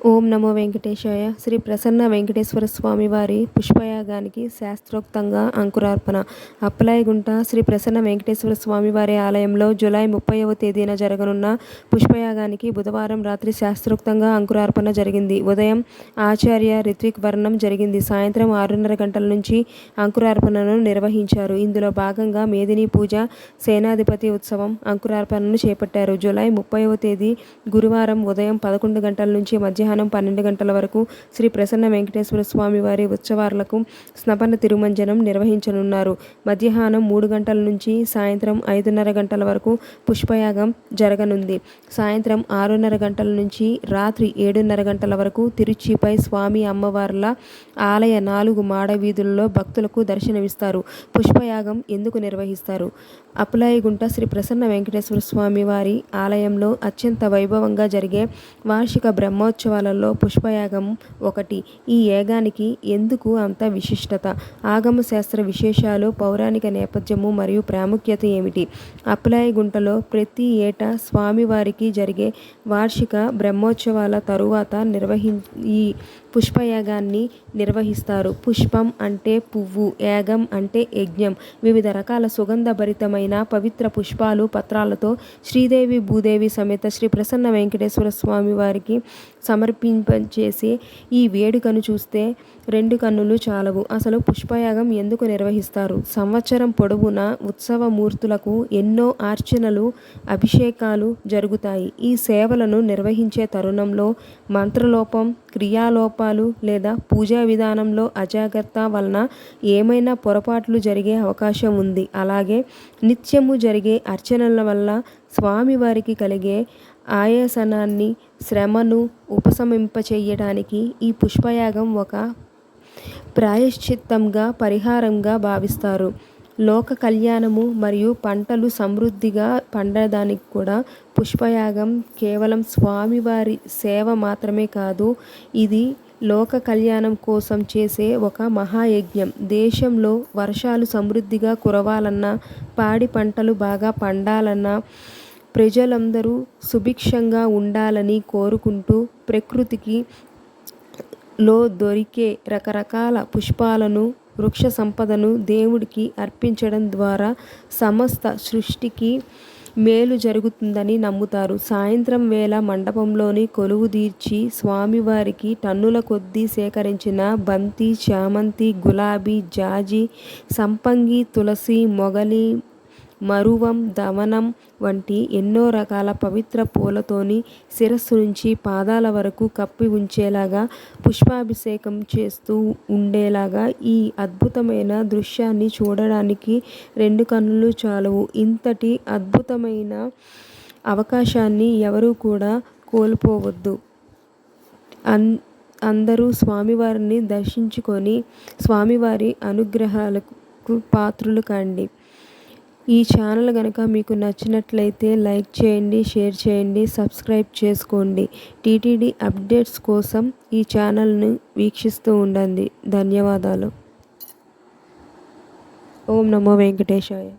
ఓం నమో వెంకటేశాయ. శ్రీ ప్రసన్న వెంకటేశ్వర స్వామి వారి పుష్పయాగానికి శాస్త్రోక్తంగా అంకురార్పణ. అప్పలాయగుంట శ్రీ ప్రసన్న వెంకటేశ్వర స్వామి వారి ఆలయంలో జూలై 30వ తేదీన జరగనున్న పుష్పయాగానికి బుధవారం రాత్రి శాస్త్రోక్తంగా అంకురార్పణ జరిగింది. ఉదయం ఆచార్య రిత్విక్ వర్ణం జరిగింది. సాయంత్రం 6:30 గంటల నుంచి అంకురార్పణను నిర్వహించారు. ఇందులో భాగంగా మేదిని పూజ, సేనాధిపతి ఉత్సవం, అంకురార్పణను చేపట్టారు. జూలై 30వ తేదీ గురువారం ఉదయం 11 గంటల నుంచి మధ్యాహ్నం 12 గంటల వరకు శ్రీ ప్రసన్న వెంకటేశ్వర స్వామి వారి ఉత్సవాలకు స్నపన తిరుమంజనం నిర్వహించనున్నారు. మధ్యాహ్నం 3 గంటల నుంచి సాయంత్రం 5:30 గంటల వరకు పుష్పయాగం జరగనుంది. సాయంత్రం 6:30 గంటల నుంచి రాత్రి 7:30 గంటల వరకు తిరుచిపై స్వామి అమ్మవార్ల ఆలయ 4 మాడ వీధుల్లో భక్తులకు దర్శనమిస్తారు. పుష్పయాగం ఎందుకు నిర్వహిస్తారు? అప్పలాయగుంట శ్రీ ప్రసన్న వెంకటేశ్వర స్వామి వారి ఆలయంలో అత్యంత వైభవంగా జరిగే వార్షిక బ్రహ్మోత్సవాలలో పుష్పయాగం ఒకటి. ఈ యాగానికి ఎందుకు అంత విశిష్టత? ఆగమ శాస్త్ర విశేషాలు, పౌరాణిక నేపథ్యము మరియు ప్రాముఖ్యత ఏమిటి? అప్పలాయగుంటలో ప్రతి ఏటా స్వామివారికి జరిగే వార్షిక బ్రహ్మోత్సవాల తరువాత ఈ పుష్పయాగాన్ని నిర్వహిస్తారు. పుష్పం అంటే పువ్వు, యాగం అంటే యజ్ఞం. వివిధ రకాల సుగంధభరితమైన పవిత్ర పుష్పాలు, పత్రాలతో శ్రీదేవి భూదేవి సమేత శ్రీ ప్రసన్న వెంకటేశ్వర స్వామి వారికి సమర్పింపచేసే ఈ వేడుకను చూస్తే 2 కన్నులు చాలవు. అసలు పుష్పయాగం ఎందుకు నిర్వహిస్తారు? సంవత్సరం పొడవునా ఉత్సవమూర్తులకు ఎన్నో అర్చనలు, అభిషేకాలు జరుగుతాయి. ఈ సేవలను నిర్వహించే తరుణంలో మంత్రలోపం, క్రియాలోపాలు లేదా పూజా విధానంలో అజాగ్రత్త వలన ఏమైనా పొరపాట్లు జరిగే అవకాశం ఉంది. అలాగే నిత్యము జరిగే అర్చనల వల్ల స్వామివారికి కలిగే ఆయాసనాన్ని, శ్రమను ఉపశమింపచేయడానికి ఈ పుష్పయాగం ఒక ప్రాయశ్చిత్తంగా, పరిహారంగా భావిస్తారు. లోక కళ్యాణము మరియు పంటలు సమృద్ధిగా పండడానికి కూడా పుష్పయాగం కేవలం స్వామివారి సేవ మాత్రమే కాదు, ఇది లోక కళ్యాణం కోసం చేసే ఒక మహాయజ్ఞం. దేశంలో వర్షాలు సమృద్ధిగా కురవాలన్నా, పాడి పంటలు బాగా పండాలన్నా, ప్రజలందరూ సుభిక్షంగా ఉండాలని కోరుకుంటూ ప్రకృతికి లో దొరికే రకరకాల పుష్పాలను, వృక్ష సంపదను దేవుడికి అర్పించడం ద్వారా సమస్త సృష్టికి మేలు జరుగుతుందని నమ్ముతారు. సాయంత్రం వేళ మండపంలోని కొలువుదీర్చి స్వామివారికి టన్నుల కొద్దీ సేకరించిన బంతి, చామంతి, గులాబీ, జాజి, సంపంగి, తులసి, మొగలి, మరువం, దవనం వంటి ఎన్నో రకాల పవిత్ర పూలతోని శిరస్సు నుంచి పాదాల వరకు కప్పి ఉంచేలాగా పుష్పాభిషేకం చేస్తూ ఉండేలాగా ఈ అద్భుతమైన దృశ్యాన్ని చూడడానికి 2 కన్నులు చాలవు. ఇంతటి అద్భుతమైన అవకాశాన్ని ఎవరూ కూడా కోల్పోవద్దు. అందరూ స్వామివారిని దర్శించుకొని స్వామివారి అనుగ్రహాలకు పాత్రులు కండి. ఈ ఛానల్ కనుక మీకు నచ్చినట్లయితే లైక్ చేయండి, షేర్ చేయండి, సబ్స్క్రైబ్ చేసుకోండి. టీటీడీ అప్డేట్స్ కోసం ఈ ఛానల్ని వీక్షిస్తూ ఉండండి. ధన్యవాదాలు. ఓం నమో వెంకటేశాయ.